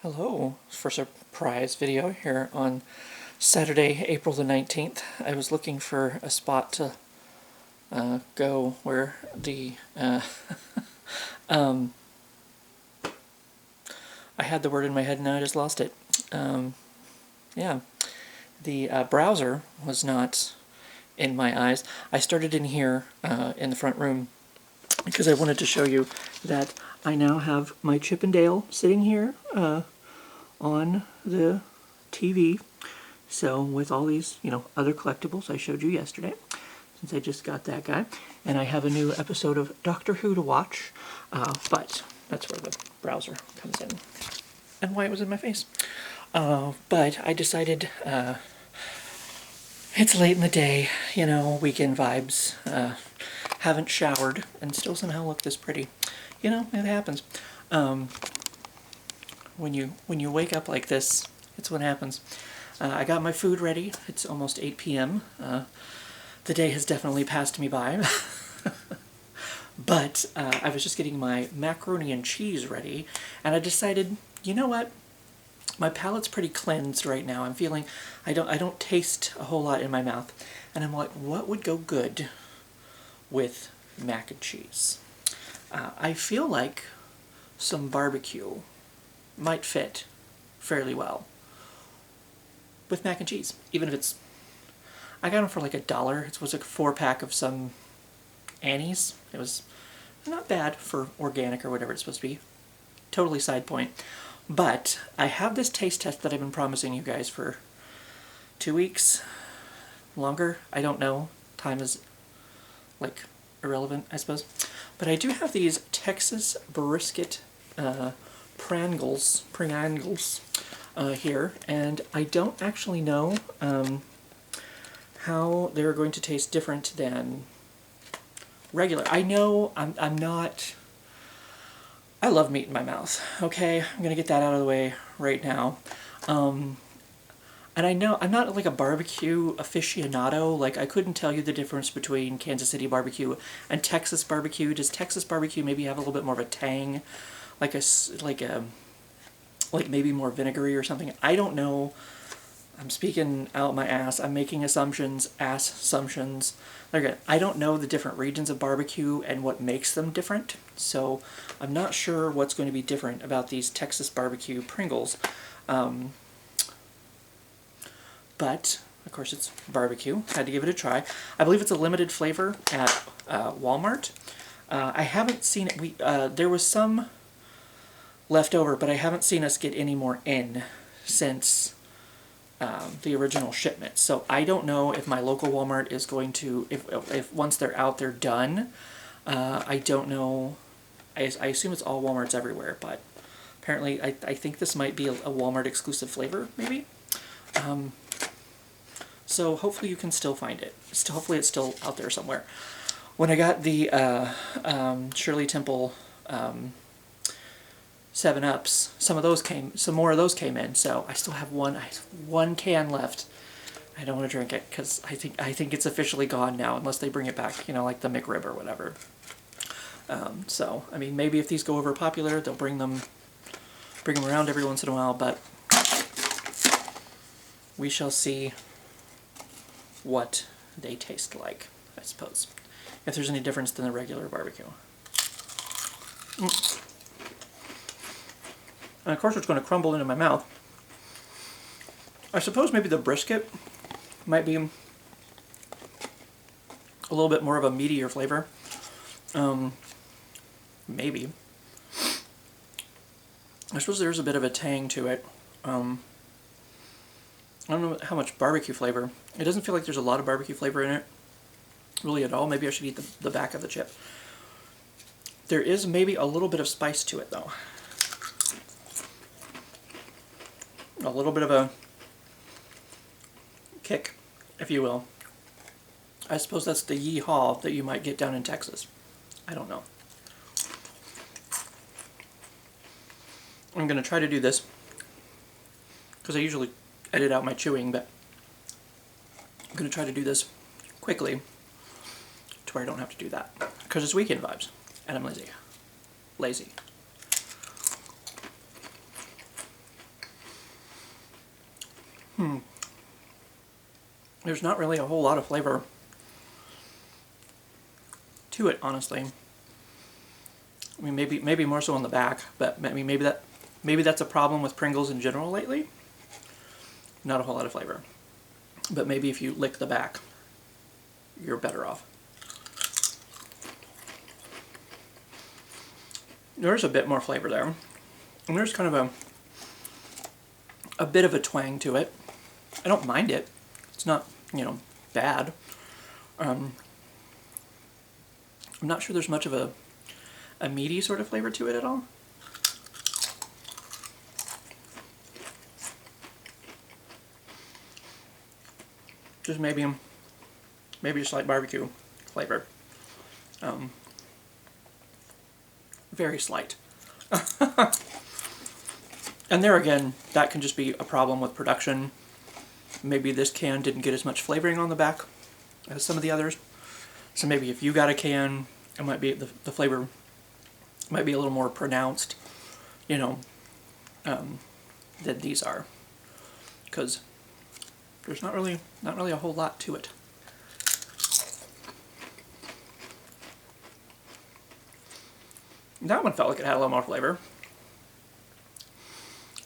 Hello, for a surprise video here on Saturday, April the 19th. I was looking for a spot to go where the I had the word in my head and now I just lost it. Yeah, the browser was not in my eyes. I started in here in the front room because I wanted to show you that I now have my Chip and Dale sitting here on the TV. So with all these, other collectibles I showed you yesterday, since I just got that guy, and I have a new episode of Doctor Who to watch, but that's where the browser comes in, and why it was in my face. But I decided, it's late in the day, weekend vibes, haven't showered, and still somehow look this pretty. It happens. When you wake up like this, it's what happens. I got my food ready. It's almost 8 p.m. The day has definitely passed me by. But I was just getting my macaroni and cheese ready, and I decided, you know what? My palate's pretty cleansed right now. I'm feeling, I don't taste a whole lot in my mouth, and I'm like, what would go good with mac and cheese? I feel like some barbecue might fit fairly well with mac and cheese, even if it's, I got them for like $1. It was like a 4-pack of some Annie's. It was not bad for organic or whatever it's supposed to be. Totally side point. But I have this taste test that I've been promising you guys for 2 weeks, longer, I don't know. Time is like irrelevant, I suppose. But I do have these Texas Brisket Pringles here, and I don't actually know how they're going to taste different than regular. I know I'm not, I love meat in my mouth, okay? I'm gonna get that out of the way right now. And I know I'm not like a barbecue aficionado. Like, I couldn't tell you the difference between Kansas City barbecue and Texas barbecue. Does Texas barbecue maybe have a little bit more of a tang? Like maybe more vinegary or something? I don't know. I'm speaking out my ass. I'm making assumptions. They're good. I don't know the different regions of barbecue and what makes them different. So I'm not sure what's going to be different about these Texas barbecue Pringles. But, of course, it's barbecue. Had to give it a try. I believe it's a limited flavor at Walmart. I haven't seen it. There was some left over, but I haven't seen us get any more in since the original shipment. So I don't know if my local Walmart is going to, if once they're out, they're done. I don't know. I assume it's all Walmarts everywhere, but apparently I think this might be a Walmart exclusive flavor, maybe. So hopefully you can still find it. Hopefully it's still out there somewhere. When I got the Shirley Temple 7-Ups, some more of those came in. So I still have one can left. I don't want to drink it because I think it's officially gone now, unless they bring it back, like the McRib or whatever. So I mean, maybe if these go over popular, they'll bring them around every once in a while, but we shall see what they taste like, I suppose, if there's any difference than the regular barbecue. And of course it's going to crumble into my mouth. I suppose maybe the brisket might be a little bit more of a meatier flavor. Maybe. I suppose there's a bit of a tang to it. I don't know how much barbecue flavor. It doesn't feel like there's a lot of barbecue flavor in it, really at all. Maybe I should eat the back of the chip. There is maybe a little bit of spice to it, though. A little bit of a kick, if you will. I suppose that's the yee-haw that you might get down in Texas. I don't know. I'm going to try to do this, because I usually edit out my chewing, but I'm going to try to do this quickly to where I don't have to do that, because it's weekend vibes, and I'm lazy. There's not really a whole lot of flavor to it, honestly. I mean, maybe more so on the back, but I mean, maybe that's a problem with Pringles in general lately. Not a whole lot of flavor, but maybe if you lick the back, you're better off. There's a bit more flavor there, and there's kind of a bit of a twang to it. I don't mind it. It's not, you know, bad. I'm not sure there's much of a meaty sort of flavor to it at all. Just maybe a slight barbecue flavor. Very slight. And there again, that can just be a problem with production. Maybe this can didn't get as much flavoring on the back as some of the others. So maybe if you got a can, it might be the flavor might be a little more pronounced, you know, than these are, because there's not really a whole lot to it. That one felt like it had a little more flavor.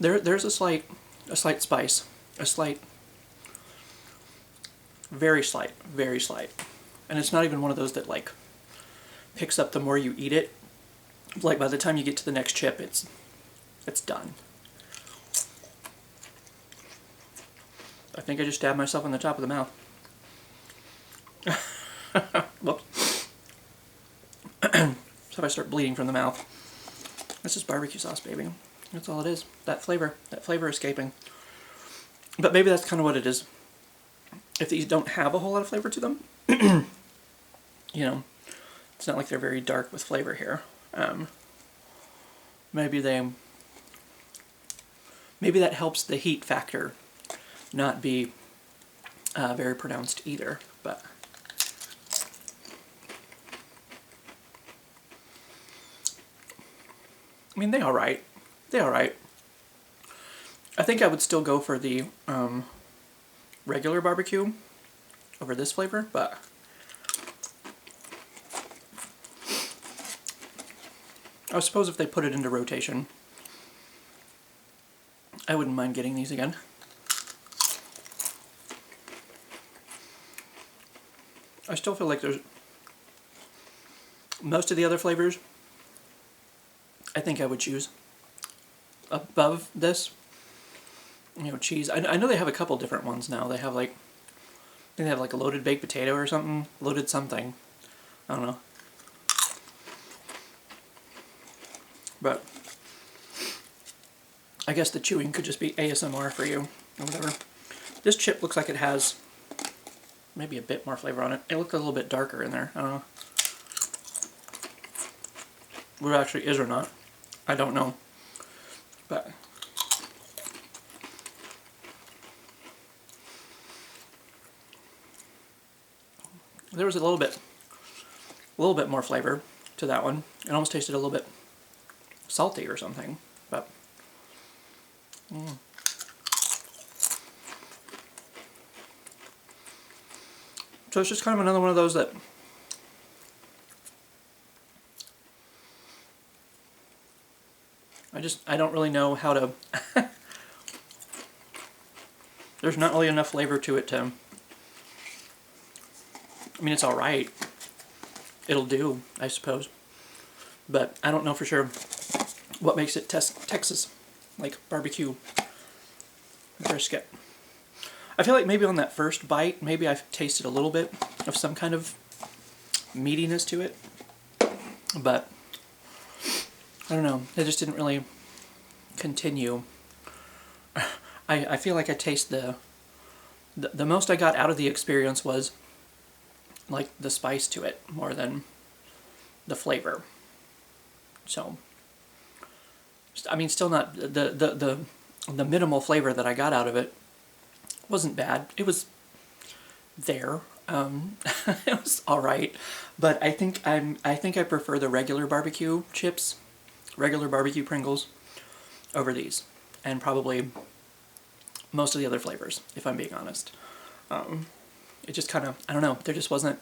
There's a slight spice, very slight, and it's not even one of those that like picks up the more you eat it. Like by the time you get to the next chip, it's done. I think I just stabbed myself in the top of the mouth. Whoops. So if I start bleeding from the mouth, that's just barbecue sauce, baby. That's all it is. That flavor escaping. But maybe that's kind of what it is. If these don't have a whole lot of flavor to them, you know, it's not like they're very dark with flavor here. Maybe that helps the heat factor not be very pronounced either, but I mean, they're alright. I think I would still go for the regular barbecue over this flavor, but I suppose if they put it into rotation, I wouldn't mind getting these again. I still feel like there's most of the other flavors I think I would choose above this. You know, cheese. I know they have a couple different ones now. They have like, I think they have like a loaded baked potato or something. Loaded something. I don't know. But I guess the chewing could just be ASMR for you or whatever. This chip looks like it has maybe a bit more flavor on it. It looked a little bit darker in there. I don't know. What it actually is or not, I don't know. But there was a little bit more flavor to that one. It almost tasted a little bit salty or something, but so it's just kind of another one of those that I don't really know how to there's not really enough flavor to it to, I mean, it's alright. It'll do, I suppose. But I don't know for sure what makes it Texas, like barbecue brisket. I feel like maybe on that first bite, maybe I've tasted a little bit of some kind of meatiness to it. But I don't know, it just didn't really continue. I feel like I taste the most I got out of the experience was like the spice to it more than the flavor. So, I mean, still not the minimal flavor that I got out of it wasn't bad. It was there. It was all right, but I think I prefer the regular barbecue chips, regular barbecue Pringles, over these, and probably most of the other flavors, if I'm being honest. It just kind of, I don't know, there just wasn't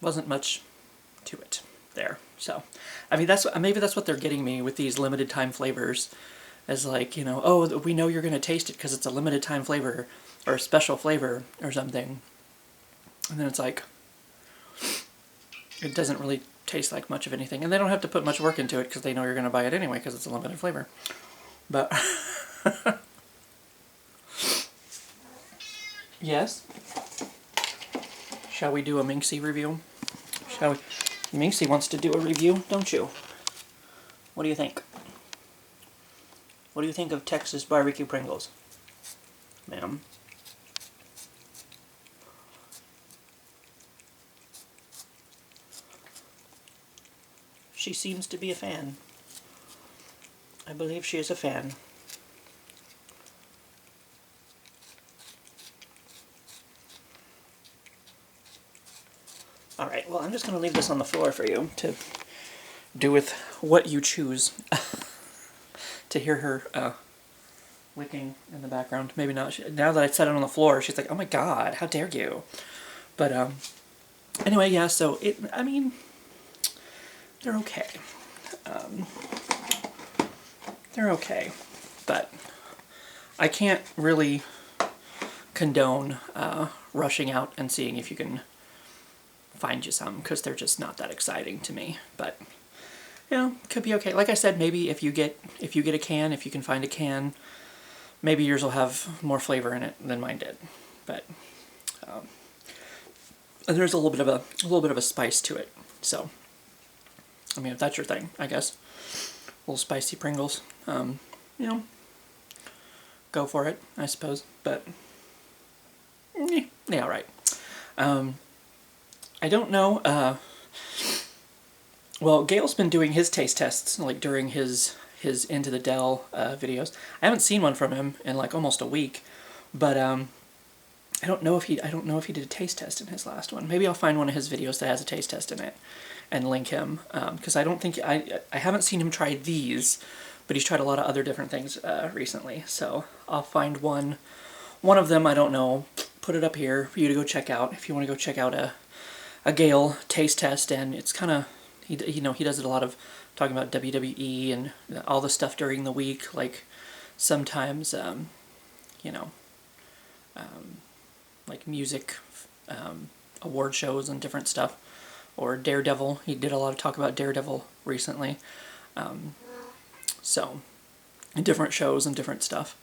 much to it there. So, I mean, maybe that's what they're getting me with these limited time flavors, as like, you know, oh, we know you're going to taste it because it's a limited time flavor or a special flavor or something. And then it's like, it doesn't really taste like much of anything. And they don't have to put much work into it because they know you're going to buy it anyway because it's a limited flavor. But, yes? Shall we do a Minxie review? Shall we? Minxie wants to do a review, don't you? What do you think? What do you think of Texas BBQ Pringles, ma'am? She seems to be a fan. I believe she is a fan. Alright, well, I'm just going to leave this on the floor for you to do with what you choose. To hear her licking in the background. Maybe not. Now that I set it on the floor, she's like, oh my god, how dare you. But, anyway, yeah, so I mean, they're okay. They're okay. But I can't really condone rushing out and seeing if you can find you some, because they're just not that exciting to me. But, you know, could be okay. Like I said, maybe if you get a can, if you can find a can, maybe yours will have more flavor in it than mine did. But and there's a little bit of a spice to it. So, I mean, if that's your thing, I guess, a little spicy Pringles, you know, go for it, I suppose. But yeah, all right. I don't know. Well, Gail's been doing his taste tests, like, during his Into the Dell videos. I haven't seen one from him in, like, almost a week, but I don't know if he did a taste test in his last one. Maybe I'll find one of his videos that has a taste test in it and link him, because I don't think I haven't seen him try these, but he's tried a lot of other different things recently. So I'll find one of them. I don't know. Put it up here for you to go check out if you want to go check out a Gail taste test. And it's kind of, he does it a lot of talking about WWE and all the stuff during the week, like sometimes like music award shows and different stuff, or Daredevil. He did a lot of talk about Daredevil recently. So different shows and different stuff.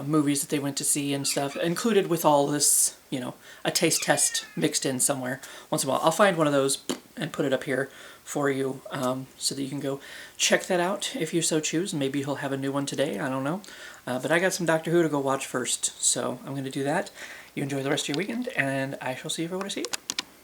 Movies that they went to see and stuff, included with all this, you know, a taste test mixed in somewhere once in a while. I'll find one of those and put it up here for you, so that you can go check that out if you so choose. Maybe he'll have a new one today, I don't know. But I got some Doctor Who to go watch first, so I'm going to do that. You enjoy the rest of your weekend, and I shall see you for what I see.